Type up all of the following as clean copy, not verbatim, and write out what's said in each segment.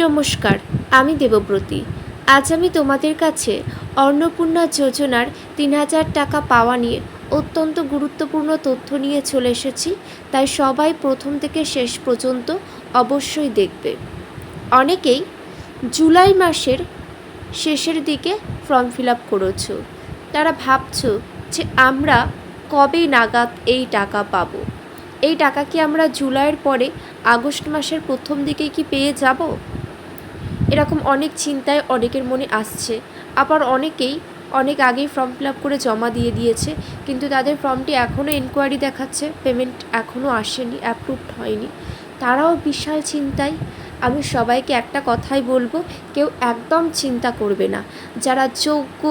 নমস্কার, আমি দেবব্রতী। আজ আমি তোমাদের কাছে অন্নপূর্ণা যোজনার ৩,০০০ টাকা পাওয়া নিয়ে অত্যন্ত গুরুত্বপূর্ণ তথ্য নিয়ে চলে এসেছি। তাই সবাই প্রথম থেকে শেষ পর্যন্ত অবশ্যই দেখবে। অনেকেই জুলাই মাসের শেষের দিকে ফর্ম ফিল আপ করেছো। তারা ভাবছো যে আমরা কবে নাগাদ এই টাকা পাবো। এই টাকা কি আমরা জুলাইয়ের পরে আগস্ট মাসের প্রথম দিকেই কি পেয়ে যাব? এরকম অনেক চিন্তায় অনেকের মনে আসছে। আবার অনেকেই অনেক আগেই ফর্ম ফিল আপ করে জমা দিয়ে দিয়েছে, কিন্তু তাদের ফর্মটি এখনও এনকোয়ারি দেখাচ্ছে, পেমেন্ট এখনও আসেনি, অ্যাপ্রুভড হয়নি। তারাও বিশাল চিন্তায়। আমি সবাইকে একটা কথাই বলবো, কেউ একদম চিন্তা করবে না। যারা যোগ্য,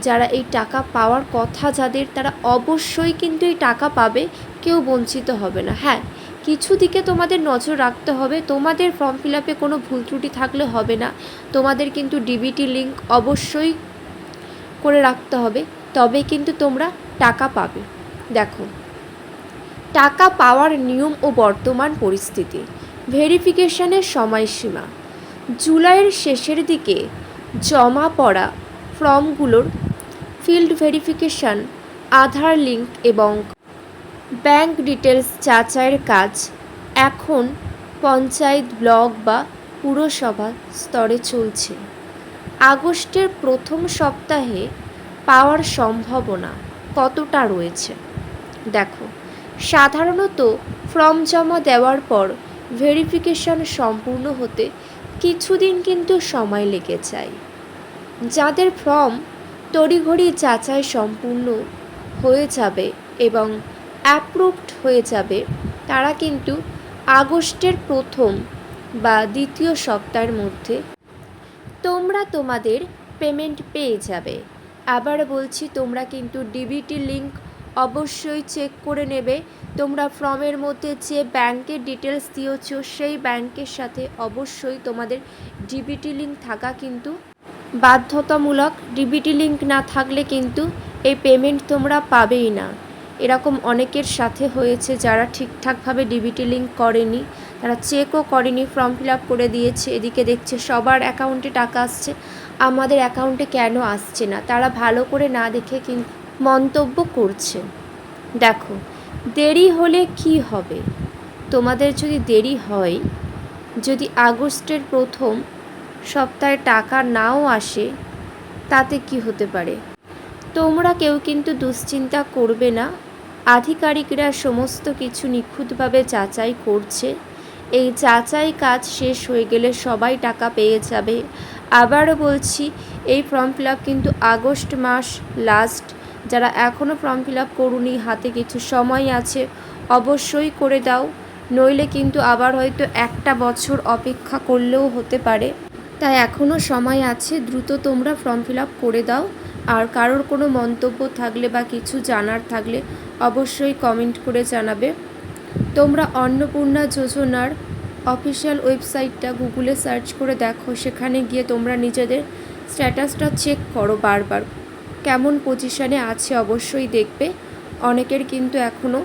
যারা এই টাকা পাওয়ার কথা যাদের, তারা অবশ্যই কিন্তু এই টাকা পাবে, কেউ বঞ্চিত হবে না। হ্যাঁ, কিছু দিকে তোমাদের নজর রাখতে হবে। তোমাদের ফর্ম ফিল আপে কোনো ভুল ত্রুটি থাকলে হবে না। তোমাদের কিন্তু ডিবিটি লিঙ্ক অবশ্যই করে রাখতে হবে, তবে কিন্তু তোমরা টাকা পাবে। দেখো, টাকা পাওয়ার নিয়ম ও বর্তমান পরিস্থিতি। ভেরিফিকেশনের সময়সীমা জুলাইয়ের শেষের দিকে জমা পড়া ফর্মগুলোর ফিল্ড ভেরিফিকেশন, আধার লিঙ্ক এবং ব্যাংক ডিটেলস যাচাইয়ের কাজ এখন পঞ্চায়েত, ব্লক বা পুরসভা স্তরে চলছে। আগস্টের প্রথম সপ্তাহে পাওয়ার সম্ভাবনা কতটা রয়েছে? দেখো, সাধারণত ফর্ম জমা দেওয়ার পর ভেরিফিকেশন সম্পূর্ণ হতে কিছুদিন কিন্তু সময় লেগে যায়। যাদের ফর্ম তড়িঘড়ি যাচাই সম্পূর্ণ হয়ে যাবে এবং অ্যাপ্রুভড হয়ে যাবে, তারা কিন্তু আগস্টের প্রথম বা দ্বিতীয় সপ্তাহের মধ্যে তোমরা তোমাদের পেমেন্ট পেয়ে যাবে। আবার বলছি, তোমরা কিন্তু ডিবিটি লিঙ্ক অবশ্যই চেক করে নেবে। তোমরা ফর্মের মধ্যে যে ব্যাংকের ডিটেলস দিয়েছো সেই ব্যাংকের সাথে অবশ্যই তোমাদের ডিবিটি লিঙ্ক থাকা কিন্তু বাধ্যতামূলক। ডিবিটি লিঙ্ক না থাকলে কিন্তু এই পেমেন্ট তোমরা পাবেই না। এরকম অনেকের সাথে হয়েছে, যারা ঠিকঠাকভাবে ডিবিটি লিঙ্ক করেনি, তারা চেকও করেনি, ফর্ম ফিল আপ করে দিয়েছে, এদিকে দেখছে সবার অ্যাকাউন্টে টাকা আসছে, আমাদের অ্যাকাউন্টে কেন আসছে না। তারা ভালো করে না দেখে কিন্তু মন্তব্য করছে। দেখো, দেরি হলে কি হবে? তোমাদের যদি দেরি হয়, যদি আগস্টের প্রথম সপ্তাহে টাকা নাও আসে, তাতে কি হতে পারে? তোমরা কেউ কিন্তু দুশ্চিন্তা করবে না। আধিকারিকরা সমস্ত কিছু নিখুঁতভাবে যাচাই করছে। এই যাচাই কাজ শেষ হয়ে গেলে সবাই টাকা পেয়ে যাবে। আবারও বলছি, এই ফর্ম ফিল আপ কিন্তু আগস্ট মাস লাস্ট। যারা এখনও ফর্ম ফিল আপ করুনি, হাতে কিছু সময় আছে, অবশ্যই করে দাও। নইলে কিন্তু আবার হয়তো একটা বছর অপেক্ষা করলেও হতে পারে। তাই এখনও সময় আছে, দ্রুত তোমরা ফর্ম ফিল আপ করে দাও। আর কারোর কোনো মন্তব্য থাকলে বা কিছু জানার থাকলে অবশ্যই কমেন্ট করে জানাবে। তোমরা অন্নপূর্ণা যোজনার অফিসিয়াল ওয়েবসাইটটা গুগলে সার্চ করে দেখো, সেখানে গিয়ে তোমরা নিজেদের স্ট্যাটাসটা চেক করো বারবার, কেমন পজিশানে আছে অবশ্যই দেখবে। অনেকের কিন্তু এখনও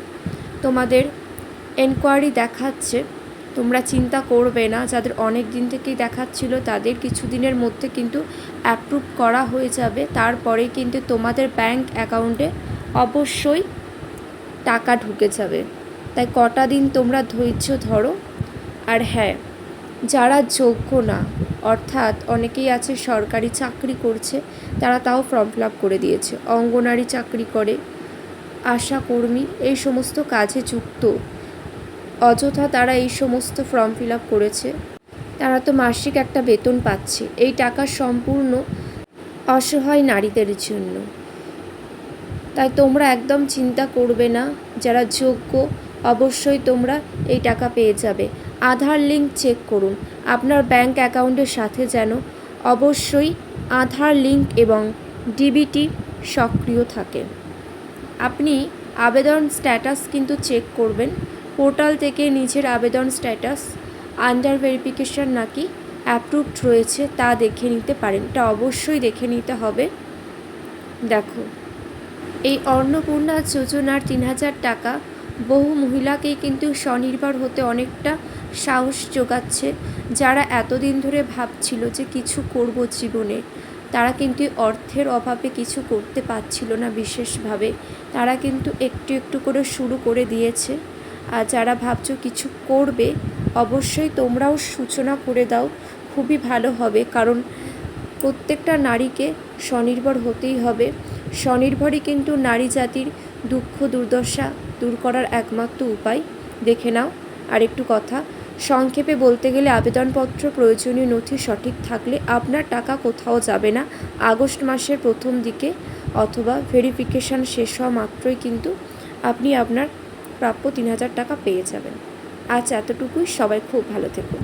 তোমাদের এনকোয়ারি দেখাচ্ছে, তোমরা চিন্তা করবে না। যাদের অনেক দিন থেকেই দেখাচ্ছিল তাদের কিছুদিনের মধ্যে কিন্তু অ্যাপ্রুভ করা হয়ে যাবে। তারপরে কিন্তু তোমাদের ব্যাংক অ্যাকাউন্টে অবশ্যই টাকা ঢুকে যাবে। তাই কটা দিন তোমরা ধৈর্য ধরো। আর হ্যাঁ, যারা যোগ্য না, অর্থাৎ অনেকেই আছে সরকারি চাকরি করছে, তারা তাও ফর্ম ফিল আপ করে দিয়েছে। অঙ্গনারী চাকরি করে, আশাকর্মী, এই সমস্ত কাজে যুক্ত, অযথা তারা এই সমস্ত ফর্ম ফিল আপ করেছে। তারা তো মাসিক একটা বেতন পাচ্ছে। এই টাকা সম্পূর্ণ অসহায় নারীদের জন্য। তাই তোমরা একদম চিন্তা করবে না। যারা যোগ্য, অবশ্যই তোমরা এই টাকা পেয়ে যাবে। আধার লিঙ্ক চেক করুন, আপনার ব্যাংক অ্যাকাউন্টের সাথে যেন অবশ্যই আধার লিঙ্ক এবং ডিবিটি সক্রিয় থাকে। আপনি আবেদন স্ট্যাটাস কিন্তু চেক করবেন। পোর্টাল থেকে নিজের আবেদন স্ট্যাটাস আন্ডার ভেরিফিকেশন নাকি অ্যাপ্রুভড রয়েছে তা দেখে নিতে পারেন। এটা অবশ্যই দেখে নিতে হবে। দেখো, এই অন্নপূর্ণা যোজনার ৩,০০০ টাকা বহু মহিলাকেই কিন্তু স্বনির্ভর হতে অনেকটা সাহস যোগাচ্ছে। যারা এতদিন ধরে ভাবছিল যে কিছু করব জীবনে, তারা কিন্তু অর্থের অভাবে কিছু করতে পারছিল না বিশেষভাবে, তারা কিন্তু একটু একটু করে শুরু করে দিয়েছে। আর যারা ভাবছো কিছু করবে, অবশ্যই তোমরাও সূচনা করে দাও, খুবই ভালো হবে। কারণ প্রত্যেকটা নারীকে স্বনির্ভর হতেই হবে। স্বনির্ভরই কিন্তু নারী জাতির দুঃখ দুর্দশা দূর করার একমাত্র উপায়। দেখে নাও আরেকটু কথা, সংক্ষেপে বলতে গেলে আবেদনপত্র প্রয়োজনীয় নথি সঠিক থাকলে আপনার টাকা কোথাও যাবে না। আগস্ট মাসের প্রথম দিকে অথবা ভেরিফিকেশান শেষ হওয়া মাত্রই কিন্তু আপনি আপনার প্রাপ্য 3,000 টাকা পেয়ে যাবেন। আজ এতটুকুই, সবাই খুব ভালো থেকো।